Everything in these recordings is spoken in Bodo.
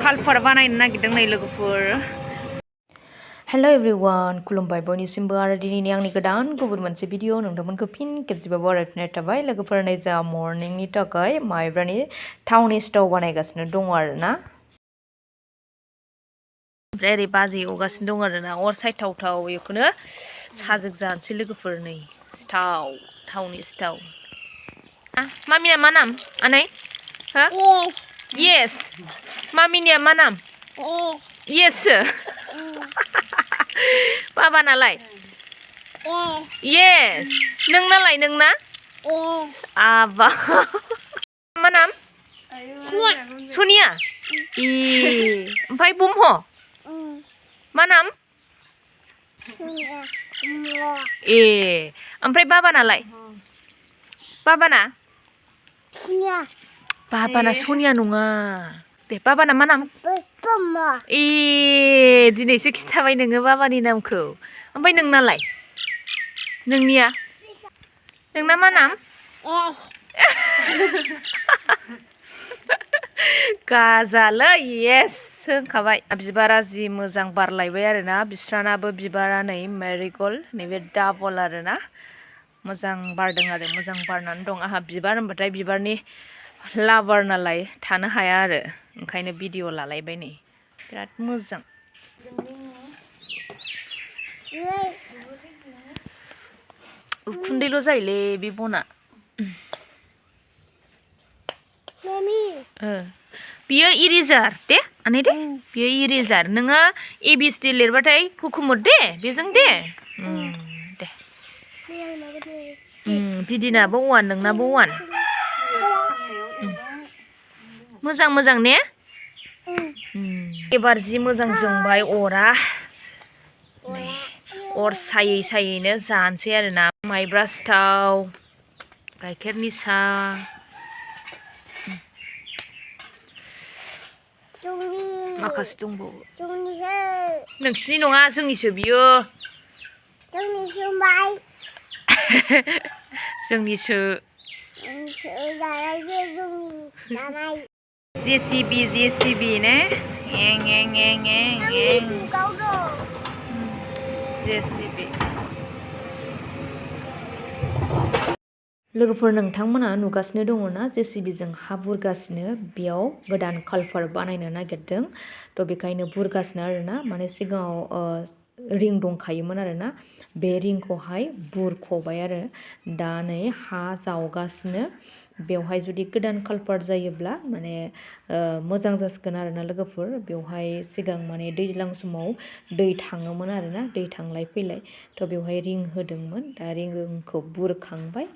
कालफार बानायनो नागिरदों नै लोगोफोर हेलो एवरीवन खुलुमबाय बयनिसिमबो आरो दिनैनि आंनि गोदान गुबुन मोनसे भिडिअ नोंथांमोनखौ फिन खेबसेबाव बरायफिननाय थाबाय लोगोफोर नै जा मर्निंनि थाखाय माइब्रानि थावनि सिथाव बानायगासिनो दङ आरोना ओमफ्राय ओरै बाजै एवगासिनो दं आरोना अर सायथावथाव बेखौनो साजों जानोसै लोगोफोर नै सिथाव थावनि सिथाव मामिना मा नाम आनै हो येस मामिनिया मा नाम येस बाबा नालाय येस नोंनालाय नोंना आबा मा नाम सनिया ए ओमफ्राय ब्रह्म मा नाम ए ओमफ्राय बाबा नालाय बाबाना बाबाना सनिया नङा दे बाबाना मा नाम ए दिनैसो खिथाबाय नोङो बाबानि नामखौ ओमफ्राय नोंनालाय नोंनिया नोंना मा नाम गाजालै येस होनखाबाय बिबारा जि मोजां बारलायबाय आरोना बिस्रानाबो बिबारा नै मेरिगल्ड नैबे डाबल आरोना मोजां बारदों आरो मोजां बारनानै दं आंहा बिबार होनबाथाय बिबारनि लाभार नालाय थानो हाया आरो ओंखायनो भिडिअ लालायबाय नै बिराद मोजां उखुन्दैल' जायोलै बे बना बियो इरेजार दे आनै दे बियो इरेजार नोङो एबिसिडि लिरबाथाय हुखुमुर दे बेजों दे दे दिदिनाबो वान नोंनाबो वान मोजां मोजां ने एबार जि मोजां जोंबाय अरा नै अर सायै सायैनो जानोसै आरोना माइब्रा सिथाव गाइखेरनि साहा माखासे दंबावो नोंसिनि नङा जोंनिसो बियो जोंनिसो जेसिबि ने जेसिबि लोगोफोर नोंथांमोना नुगासिनो दङ ना जेसिबिजों हा बुरगासिनो बेयाव गोदान कालभार बानायनो नागिरदों थ' बेखायनो बुरगासिनो आरोना माने सिगाङाव रिं दंखायोमोन आरोना बे रिंखौहाय बुरख'बाय आरो दा नै हा जावगासिनो बेवहाय जुदि गोदान कालभार जायोब्ला माने मोजां जासिगोन आरोना लोगोफोर बेवहाय सिगां माने दैज्लां समाव दै थाङोमोन आरोना दै थांलाय फैलाय थ' बेवहाय रिं होदोंमोन दा रिंखौ बुरखांबाय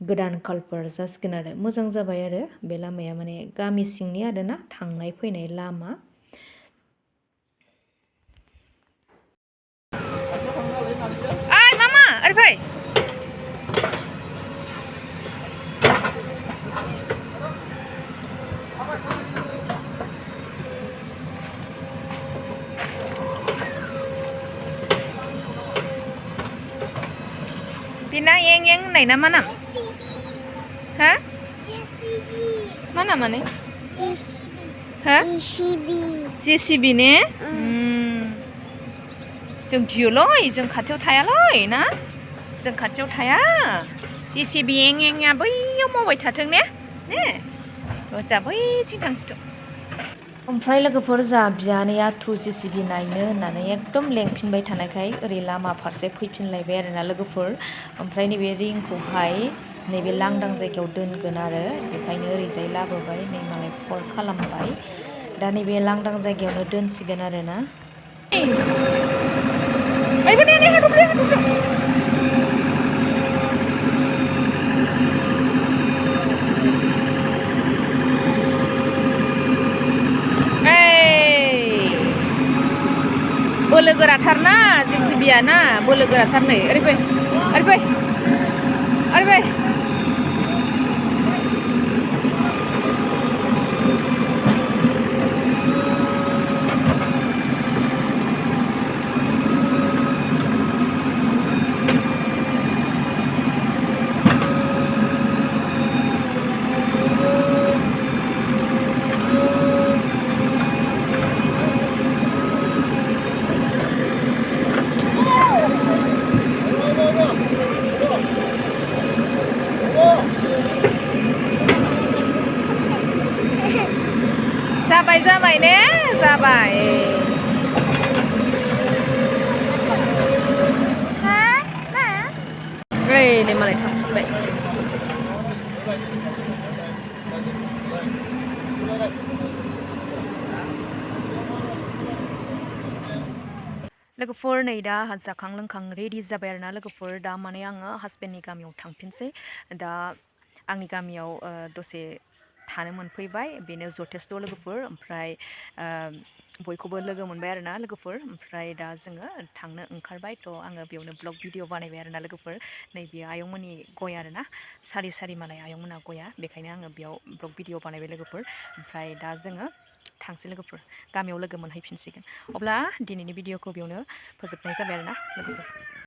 गोदान कालभार जासिगोन आरो मोजां जाबाय आरो बे लामाया माने गामि सिंनि आरोना थांनाय फैनाय लामा ओइ मामा ओरै फै बिना एं एं होननाय ना मा नाम हा मा नामानो हा जेसिबि ने जों गियोलै जों खाथियाव थायालै ना जों खाथियाव थाया जेसिबि एं एंआ बैयाव मावबाय थाथों ने जा बैथिं थांसै ओमफ्राय लोगोफोर जा बियानैया जेसिबि नायनो होननानै एकदम लेंफिनबाय थानायखाय ओरै लामा फारसे फैफिनलायबाय आरोना लोगोफोर ओमफ्राय नैबे रिंखौहाय नैबे लांदां जायगायाव दोनगोन आरो बेखायनो ओरैजाय लाबोबाय नै मालाय फल खालामबाय दा नैबे लांदां जायगायावनो दोनसिगोन आरोना बोलो गोराथार ना जेसिबिया ना बोलो गोराथार नै ओरै फै जाबाय ने जाबाय नै मालाय थांफिनबाय लोगोफोर नै दा जाखां लोंखां रेडि जाबाय आरोना लोगोफोर दा माने आङो हासबेन्डनि गामियाव थांफिनसै दा आंनि गामियाव दसे थानो मोनफैबाय बेनो जथेस्थ' लोगोफोर ओमफ्राय बयखौबो लोगो मोनबाय आरोना लोगोफोर ओमफ्राय दा जोङो थांनो ओंखारबाय थ' आङो बेयावनो ब्लग भिडिअ बानायबाय आरोना लोगोफोर नैबे आयंमोननि गय आरोना सारि सारि मालाय आयंमोना गया बेखायनो आङो बेयाव ब्लग भिडिअ बानायबाय लोगोफोर ओमफ्राय दा जोङो थांसै लोगोफोर गामियाव लोगो मोनहैफिनसिगोन अब्ला दिनैनि भिडिअखौ बेयावनो फोजोबनाय जाबाय आरोना लोगोफोर